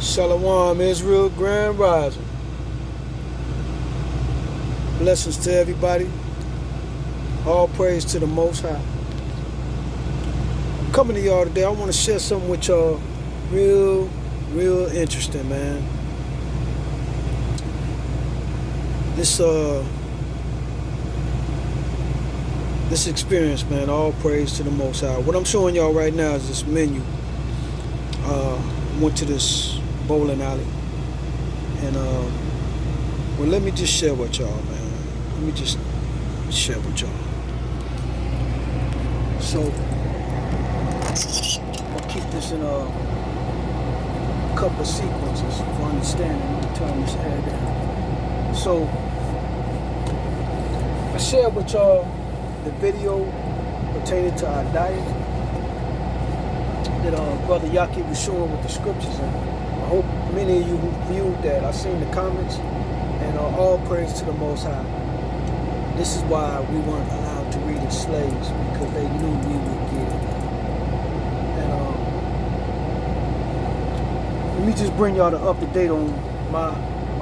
Shalom, Israel, Grand Rising. Blessings to everybody. All praise to the Most High. I'm coming to y'all today. I want to share something with y'all real interesting, man. This experience, man, all praise to the Most High. What I'm showing y'all right now is this menu. Went to this bowling alley, and well, let me just share with y'all, man. Let me just share with y'all. So I'll keep this in a couple of sequences for understanding. Let me turn this air down. So I shared with y'all the video pertaining to our diet that Brother Yaki was showing with the scriptures, and I hope many of you who viewed that. I seen the comments, and all praise to the Most High. This is why we weren't allowed to read as slaves, because they knew we would get it. And let me just bring y'all up to date on my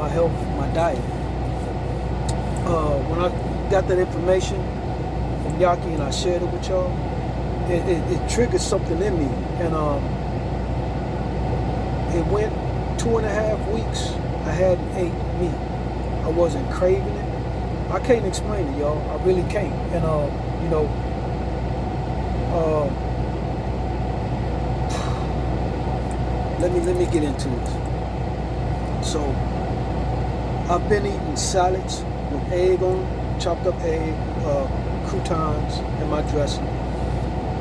health, my diet. When I got that information from Yaki and I shared it with y'all, it triggered something in me, and it went 2.5 weeks. I hadn't ate meat. I wasn't craving it. I can't explain it, y'all. I really can't. And let me get into this. So I've been eating salads with egg on, chopped up egg, croutons in my dressing.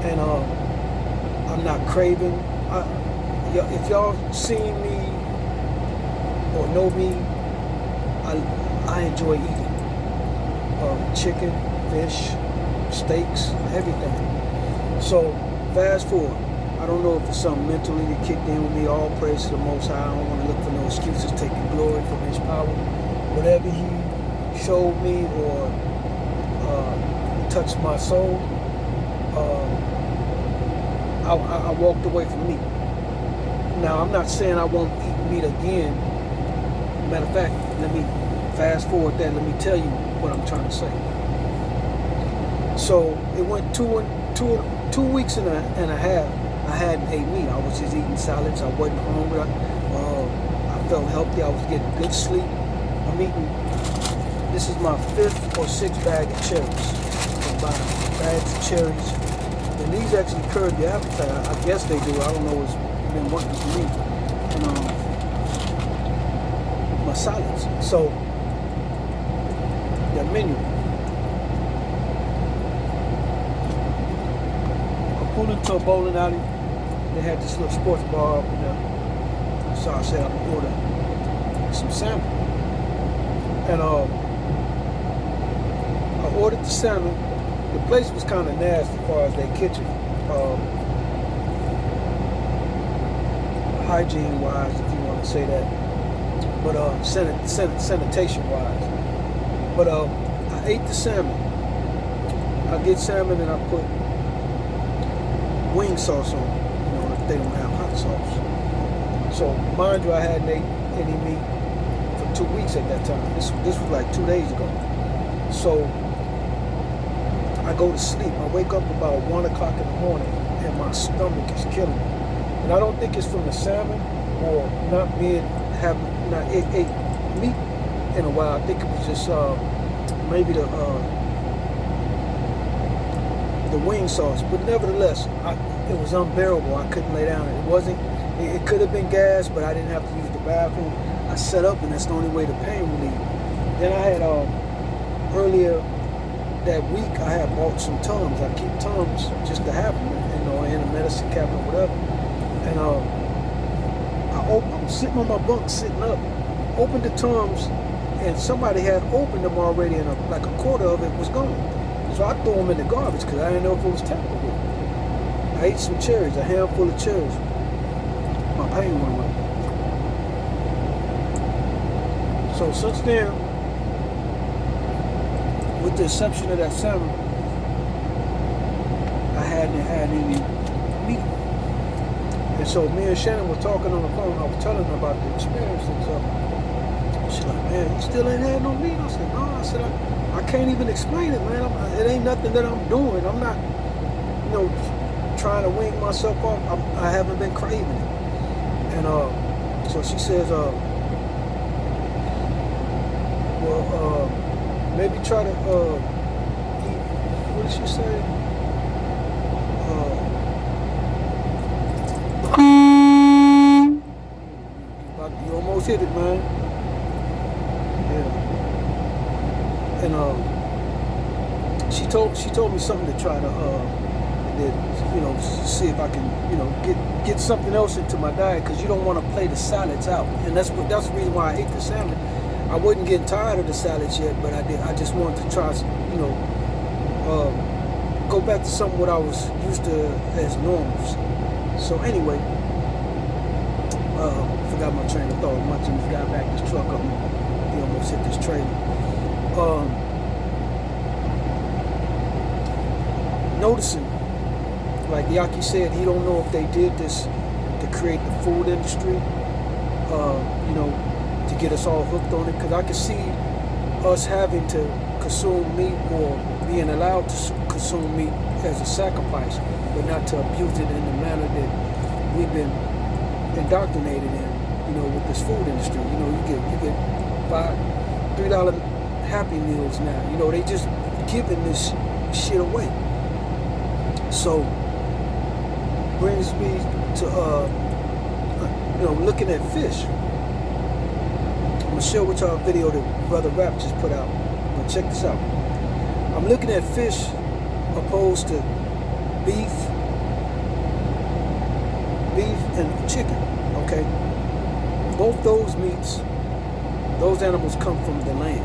And I'm not craving. If y'all seen me or know me, I enjoy eating chicken, fish, steaks, everything. So fast forward. I don't know if it's something mentally that kicked in with me. All praise to the Most High. I don't want to look for no excuses, taking glory from His power. Whatever He showed me or touched my soul, I walked away from meat. Now, I'm not saying I won't eat meat again. Matter of fact, let me fast forward that. Let me tell you what I'm trying to say. So it went two weeks and a half. I hadn't ate meat. I was just eating salads. I wasn't hungry. I felt healthy. I was getting good sleep. I'm eating. This is my 5th or 6th bag of cherries. I'm buying bags of cherries. And these actually curb your appetite. I guess they do. I don't know what's been working for me. And my salads. So the menu. I pulled into a bowling alley. They had this little sports bar up in there. So I said I'm gonna order some salmon. And I ordered the salmon. The place was kind of nasty as far as their kitchen, hygiene-wise, if you want to say that, but sanitation-wise. But I ate the salmon. I get salmon and I put wing sauce on it, if they don't have hot sauce. So, mind you, I hadn't ate any meat for 2 weeks at that time. This was like 2 days ago. So I go to sleep. I wake up about 1 o'clock in the morning, and my stomach is killing me. And I don't think it's from the salmon or not ate meat in a while. I think it was just maybe the wing sauce. But nevertheless, it was unbearable. I couldn't lay down. It could have been gas, but I didn't have to use the bathroom. I sat up, and that's the only way the pain relieved. Then I had earlier that week I had bought some Tums. I keep Tums just to have them, in a medicine cabinet or whatever. And I'm sitting on my bunk, sitting up, opened the Tums, and somebody had opened them already, and like a quarter of it was gone. So I threw them in the garbage because I didn't know if it was tampered with. I ate some cherries, a handful of cherries. My pain went away. So since then, with the exception of that salmon, I hadn't had any meat. And so me and Shannon were talking on the phone. I was telling her about the experience and stuff. She's like, man, you still ain't had no meat? I said, no. I said, I can't even explain it, man. It ain't nothing that I'm doing. I'm not, trying to wing myself off. I haven't been craving it. And so she says, maybe try to eat, what did she say? You almost hit it, man. Yeah. And she told me something to try to see if I can get something else into my diet, because you don't want to play the salads out. And that's the reason why I ate the salad. I wasn't getting tired of the salads yet, but I just wanted to try, go back to something what I was used to as norms. So anyway, forgot my train of thought. Watching this guy back his truck up, he almost hit this trailer. Noticing, like Yaki said, he don't know if they did this to create the food industry, to get us all hooked on it. Because I could see us having to consume meat, or being allowed to consume meat as a sacrifice, but not to abuse it in the manner that we've been indoctrinated in, with this food industry. You get $3 Happy Meals now. They just giving this shit away. So brings me to looking at fish. I'm gonna share with y'all a video that Brother Rap just put out. But check this out. I'm looking at fish opposed to beef and chicken. Okay, both those meats, those animals come from the land.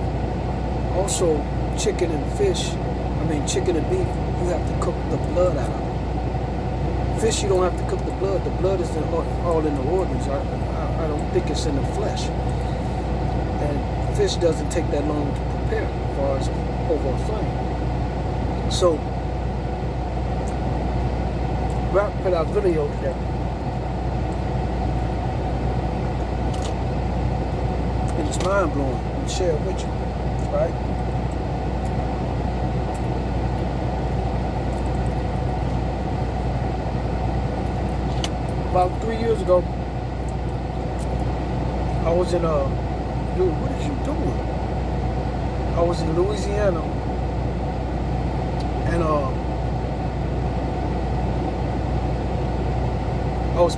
Also, chicken and beef, you have to cook the blood out of it. Fish, you don't have to cook the blood. The blood is all in the organs. I don't think it's in the flesh. And fish doesn't take that long to prepare as far as over a flame. So, Rap put out video today. And it's mind blowing. I'm gonna share it with you, right? About 3 years ago, I was in dude, what is you doing? I was in Louisiana, and I was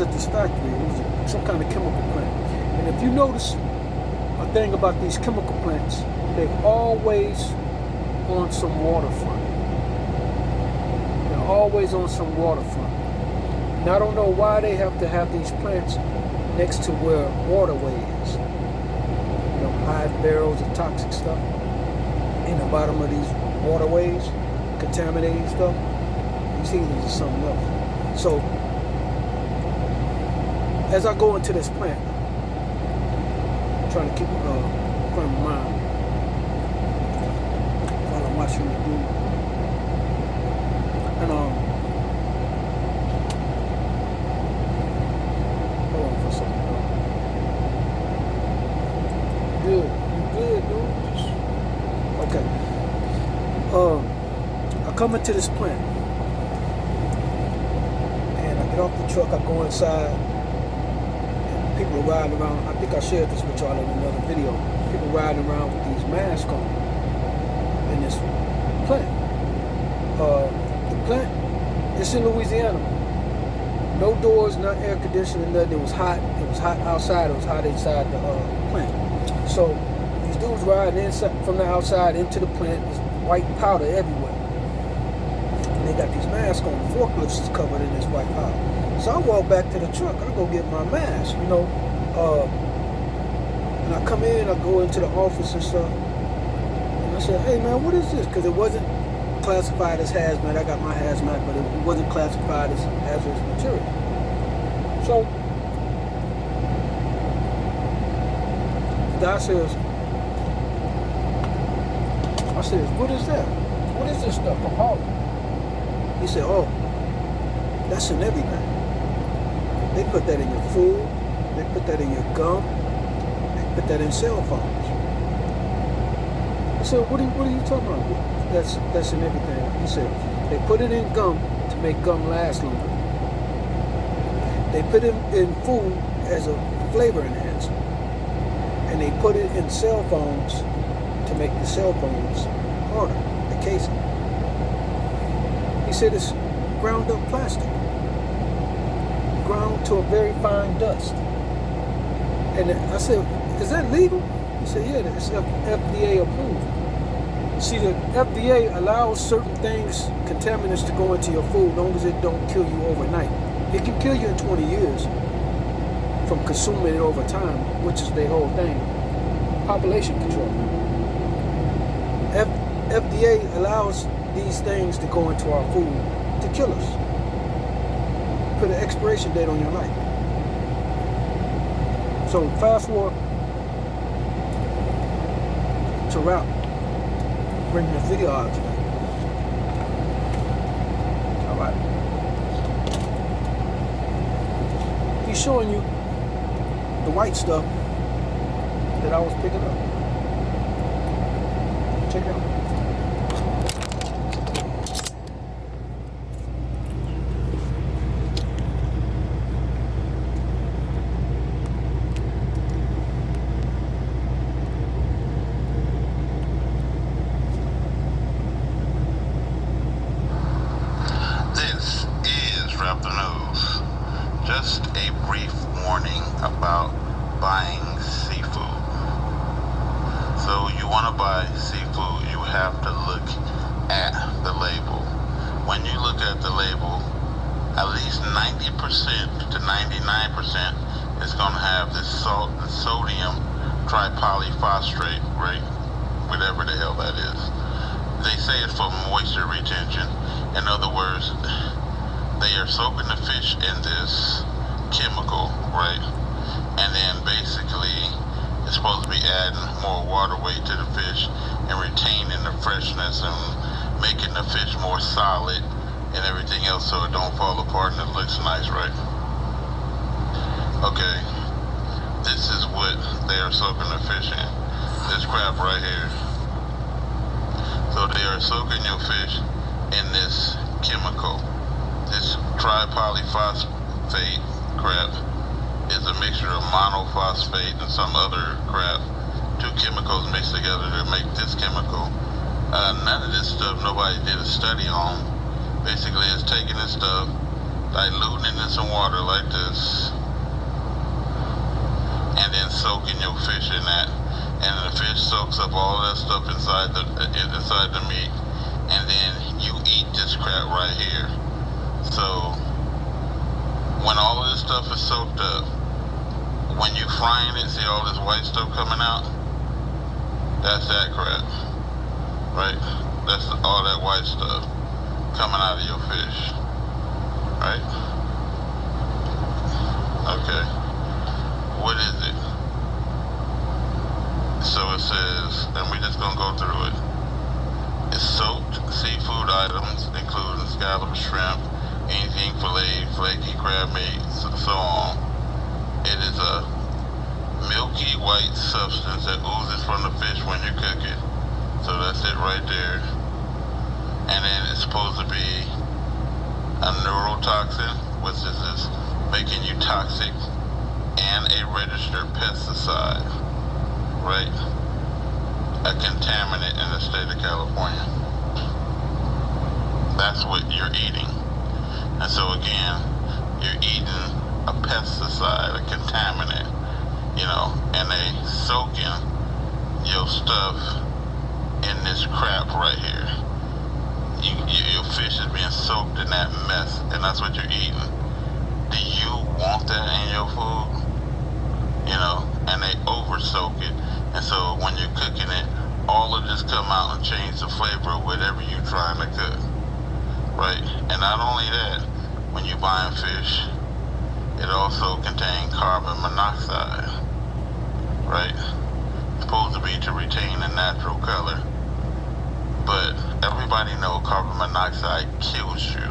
at this factory. It was some kind of chemical plant. And if you notice a thing about these chemical plants, they're always on some waterfront. They're always on some waterfront. And I don't know why they have to have these plants next to where waterway is. Hide barrels of toxic stuff in the bottom of these waterways, contaminating stuff. These heathens is something else. So, as I go into this plant, I'm trying to keep it front of mind while I'm watching the dude. And hold on for a second. Good, you good, dude? Okay. I come into this plant, and I get off the truck. I go inside. People are riding around. I think I shared this with y'all in another video. People riding around with these masks on in this plant. The plant, it's in Louisiana. No doors, not air conditioning, nothing. It was hot. It was hot outside. It was hot inside the plant. So these dudes riding inside from the outside into the plant. There's white powder everywhere. And they got these masks on. The forklifts is covered in this white powder. So I walk back to the truck. I go get my mask, and I come in, I go into the office and stuff. And I said, hey man, what is this? Because it wasn't classified as hazmat. I got my hazmat, but it wasn't classified as hazardous material. So the guy says, I said, what is that? What is this stuff from Harlem? He said, oh, that's in everything. They put that in your food. They put that in your gum. They put that in cell phones. I said, what are you talking about? That's in everything. He said, they put it in gum to make gum last longer. They put it in food as a flavor enhancer. And they put it in cell phones to make the cell phones harder, the casing. He said it's ground up plastic, ground to a very fine dust. And I said, is that legal? He said, yeah, it's FDA approved. See, the FDA allows certain things, contaminants, to go into your food as long as it don't kill you overnight. It can kill you in 20 years from consuming it over time, which is their whole thing. Population control. FDA allows these things to go into our food to kill us. Put an expiration date on your life. So fast forward to wrap, bring the video out tonight. All right. He's showing you the white stuff that I was picking up. Check it out. This is Wrap the News. Just a brief warning about buying seafood. So you want to buy seafood, you have to look at the label. When you look at the label, at least 90% to 99% is going to have this sodium tripolyphosphate, right? Whatever the hell that is. They say it's for moisture retention. In other words, they are soaking the fish in this chemical, right? And then basically it's supposed to be adding more water weight to the fish and retaining the freshness and making the fish more solid and everything else so it don't fall apart and it looks nice, right? Okay, this is what they are soaking the fish in. This crap right here. So they are soaking your fish in this chemical. This tripolyphosphate crap is a mixture of monophosphate and some other crap. Two chemicals mixed together to make this chemical. None of this stuff nobody did a study on. Basically, it's taking this stuff, diluting it in some water like this, and then soaking your fish in that. And the fish soaks up all that stuff inside the meat, and then you eat this crap right here. So when all of this stuff is soaked up, when you frying it, see all this white stuff coming out? That's that crap, right? That's all that white stuff coming out of your fish, right? Okay, what is it? So it says, and we're just gonna go through it. It's soaked seafood items, including scallop, shrimp, anything fillet, flaky crab meat, so on. It is a milky white substance that oozes from the fish when you cook it. So that's it right there. And then it's supposed to be a neurotoxin, which is making you toxic, and a registered pesticide, right? A contaminant in the state of California. That's what you're eating. And so again, you're eating a pesticide, a contaminant, and they soaking your stuff in this crap right here. Your fish is being soaked in that mess, and that's what you're eating. Do you want that in your food? And they over soak it, and so when you're cooking it, all of this come out and change the flavor of whatever you're trying to cook, right? And not only that, when you're buying fish, it also contains carbon monoxide, right? It's supposed to be to retain the natural color, but everybody knows carbon monoxide kills you.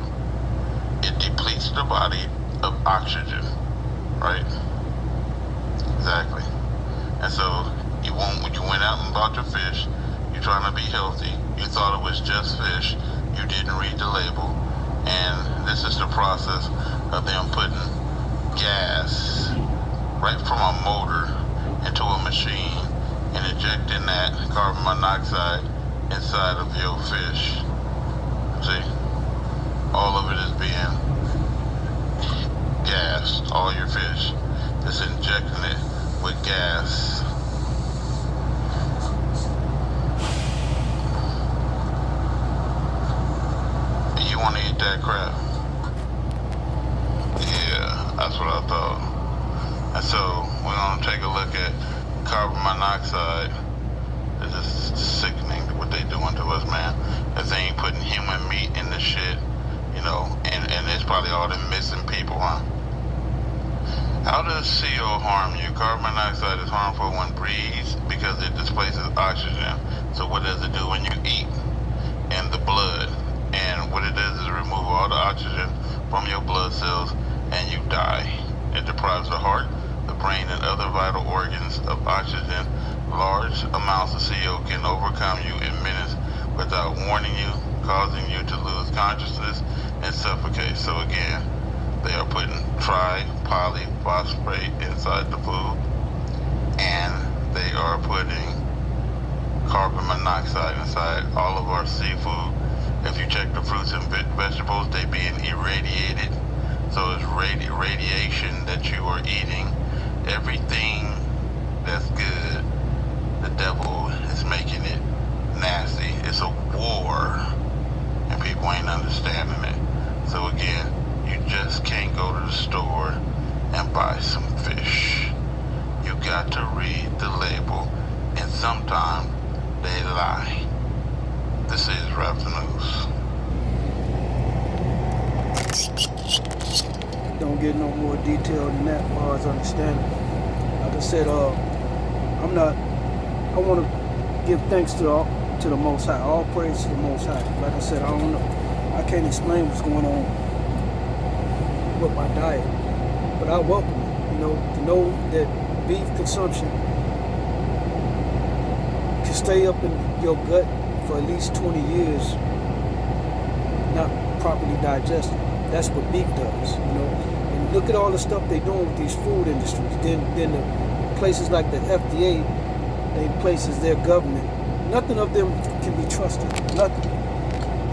It depletes the body of oxygen, right? Exactly. And so when you went out and bought your fish, you're trying to be healthy. You thought it was just fish. You didn't read the label. And this is the process of them putting gas right from a motor into a machine and injecting that carbon monoxide inside of your fish. See? All of it is being gassed. All your fish. Just injecting it with gas. And you want to eat that crap? Yeah, that's what I thought. And so we're gonna take a look at carbon monoxide. It's just sickening what they doing to us, man. If they ain't putting human meat in the shit, you know, and it's probably all them missing people, huh? How does CO harm you? Carbon monoxide is harmful when breathed because it displaces oxygen. So what does it do when you eat? In the blood. And what it does is remove all the oxygen from your blood cells and you die. It deprives the heart, the brain, and other vital organs of oxygen. Large amounts of CO can overcome you in minutes without warning you, causing you to lose consciousness and suffocate. So again, they are putting tri-polyphosphate inside the food, and they are putting carbon monoxide inside all of our seafood. If you check the fruits and vegetables, they being irradiated. So it's radiation that you are eating. Everything that's good, the devil is making it nasty. It's a war, and people ain't understanding it. So again, you just can't go to the store and buy some fish. You got to read the label, and sometimes they lie. This is Rap the News. Don't get no more detail than that as far as understanding. Like I said, I want to give thanks to the Most High. All praise to the Most High. Like I said, I don't know. I can't explain what's going on with my diet, but I welcome it. You know, to know that beef consumption can stay up in your gut for at least 20 years, not properly digested. That's what beef does, you know. And look at all the stuff they're doing with these food industries. Then the places like the FDA, they places their government. Nothing of them can be trusted. Nothing.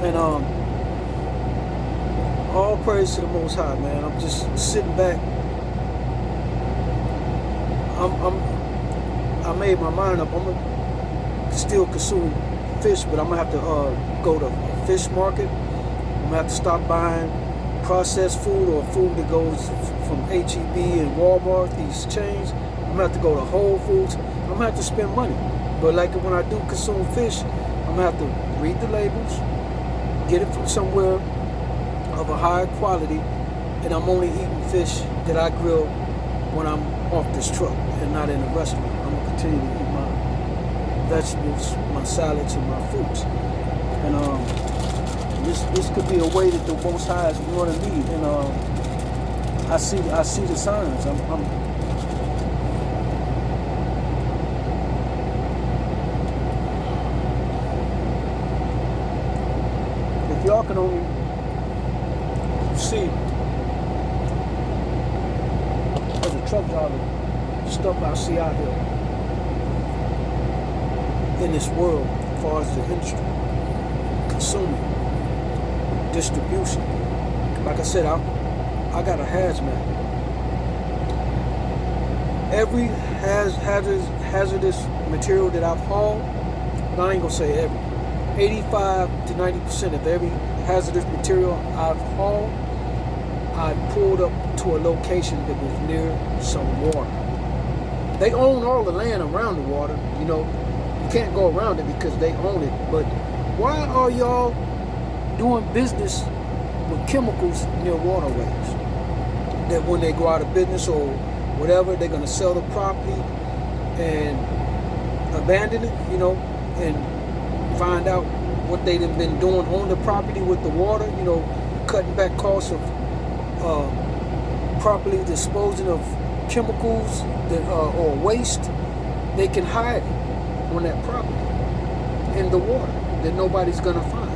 And all praise to the Most High, man. I'm just sitting back. I made my mind up. I'm gonna still consume fish, but I'm gonna have to go to a fish market. I'm gonna have to stop buying processed food or food that goes from HEB and Walmart, these chains. I'm gonna have to go to Whole Foods. I'm gonna have to spend money. But like when I do consume fish, I'm gonna have to read the labels, get it from somewhere of a higher quality, and I'm only eating fish that I grill when I'm off this truck and not in a restaurant. I'm gonna continue to eat my vegetables, my salads, and my fruits. And this could be a way that the Most High is running me. And I see the signs. If y'all can only see as a truck driver, the stuff I see out here in this world, as far as the industry, consuming, distribution. Like I said, I got a hazmat. Every hazardous material that I've hauled, I ain't gonna say every, 85 to 90% of every hazardous material I've hauled, I pulled up to a location that was near some water. They own all the land around the water, you know. You can't go around it because they own it. But why are y'all doing business with chemicals near waterways? That when they go out of business or whatever, they're gonna sell the property and abandon it, you know, and find out what they've been doing on the property with the water, you know, cutting back costs of properly disposing of chemicals that or waste, they can hide it on that property in the water that nobody's gonna find.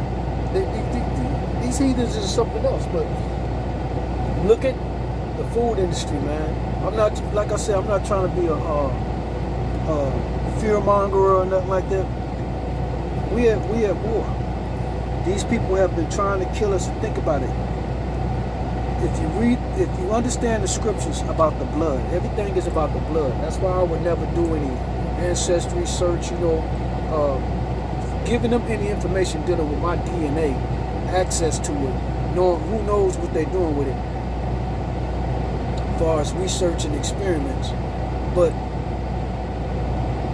These heathens is something else. But look at the food industry, man. I'm not, like I said, I'm not trying to be a fear mongerer or nothing like that. We at war. These people have been trying to kill us. And think about it. If you understand the scriptures about the blood, everything is about the blood. That's why I would never do any ancestry search, giving them any information dealing with my DNA, access to it, knowing who knows what they're doing with it, as far as research and experiments. But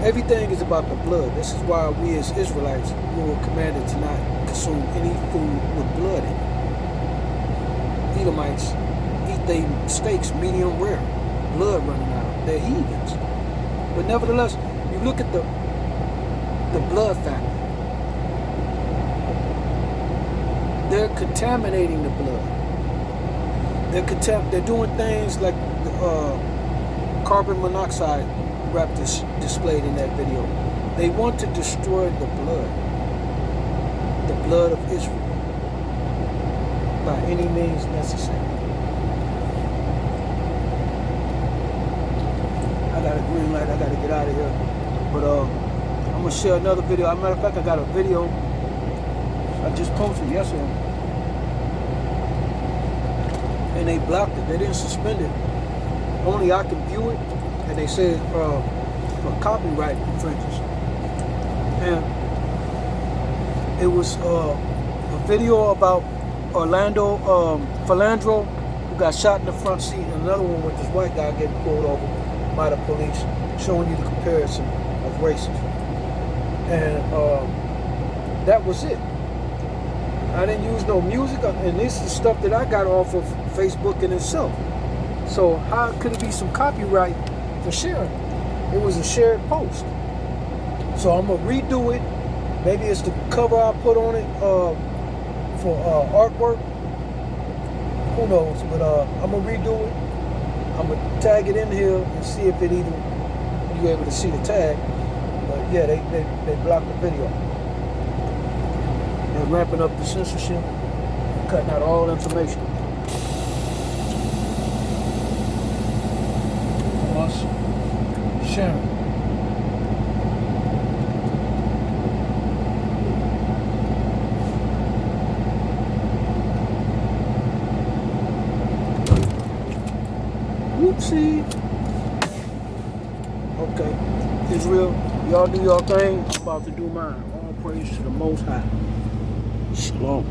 everything is about the blood. This is why we as Israelites, we were commanded to not consume any food with blood in it. Edomites eat their steaks medium rare, blood running out of them. They're heathens. But nevertheless, you look at the blood factor. They're contaminating the blood. They're doing things like carbon monoxide wrap displayed in that video. They want to destroy the blood of Israel, by any means necessary. I got a green light. I got to get out of here. But I'm gonna share another video. As a matter of fact, I got a video I just posted yesterday, and they blocked it. They didn't suspend it. Only I can view it, and they said for copyright infringements. And it was a video about Orlando Philandro, who got shot in the front seat, and another one with this white guy getting pulled over by the police, showing you the comparison of races. And that was it. I didn't use no music, and this is stuff that I got off of Facebook in itself. So how could it be some copyright for sharing it? It was a shared post. So I'm gonna redo it. Maybe it's the cover I put on it for artwork. Who knows? But I'm gonna redo it. I'm gonna tag it in here and see if it even you're able to see the tag. But yeah, they blocked the video. They're ramping up the censorship, cutting out all information. Us sharing. Whoopsie. Okay, Israel, y'all do your thing. I'm about to do mine. All praise to the Most High. Shalom.